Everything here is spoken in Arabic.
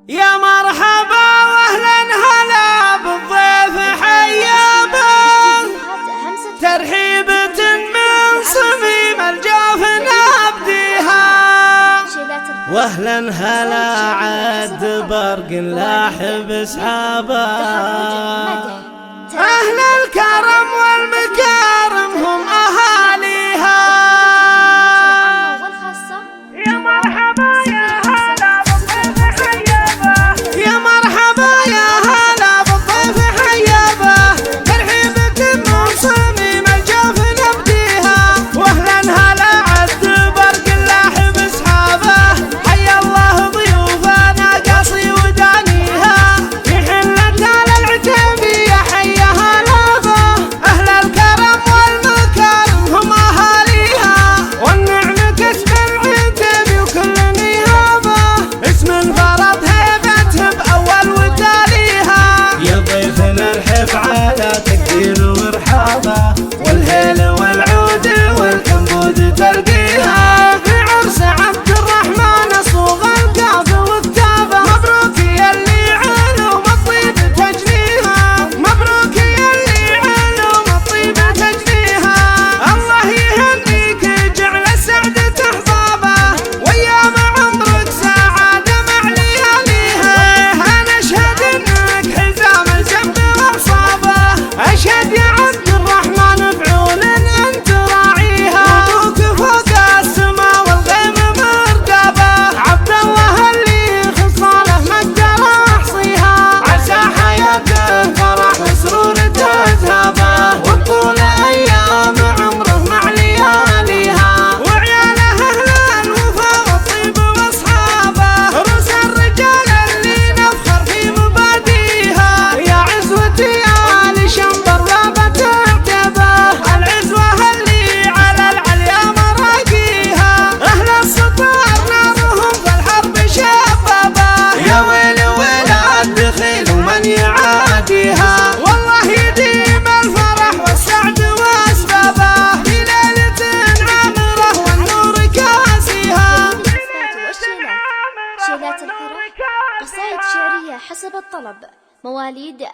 يا مرحبا واهلا هلا بالضيف حيابا، ترحيبة من صميم الجوف نبديها. واهلا هلا عد برق لاحب اسحابا، اهل الكرم والمكارم هم اهاليها. يا مرحبا يا هلا بالضيف حيابا، يا مرحبا يا هلا بالضيف حيابا، ترحيبة من صميم الجوف نبديها. واهلا هلا عد برق لاحب اسحابه، حيا الله ضيوفنا قاصي ودانيها. في حلة العتيبية حيا هلا به، اهل الكرم والمكارم هم اهاليها. والنعمة كسب العتيبي وكل نيابه، اسم الفرض هيبته باول وتاليها. يا ضيفنا الحف على تقدير وارحابه، والهيل والعود والكمبود تلقيها. في عرس عبد الرحمن صوغ القاف والتابه، مبروك يا اللي علوم الطيب تجنيها. مبروك يا اللي علوم الطيب تجنيها. الله يهنيك جعل السعد احبابه، وايام عمرك سعاده مع لياليها. انا اشهد انك حزام الجنب واصابه، اشهد يا عبد الرحمن فعول انت راعيها. مبروك فوق السما والغيم مرتبه، عبد الله اللي خصاله ما اقدر احصيها. عسى حياته فرح وسرور تذهبه، وطول ايام عمره مع لياليها. وعياله اهل الوفا والطيب واصحابه، رؤوس الرجال اللي نفخر في مباديها. يا عزوتي آل شنبر ذابت اعتبه، العزوة اللي على العليا مراقيها. اهل السطار نارهم في الحرب شبابه، يا ويلي ويلا الدخيل ومن يعاديها. والله يديم الفرح والسعد واسبابه، في ليلة عامرة والنور كاسيها. شيلات الفرح، قصائد شعرية حسب الطلب، مواليد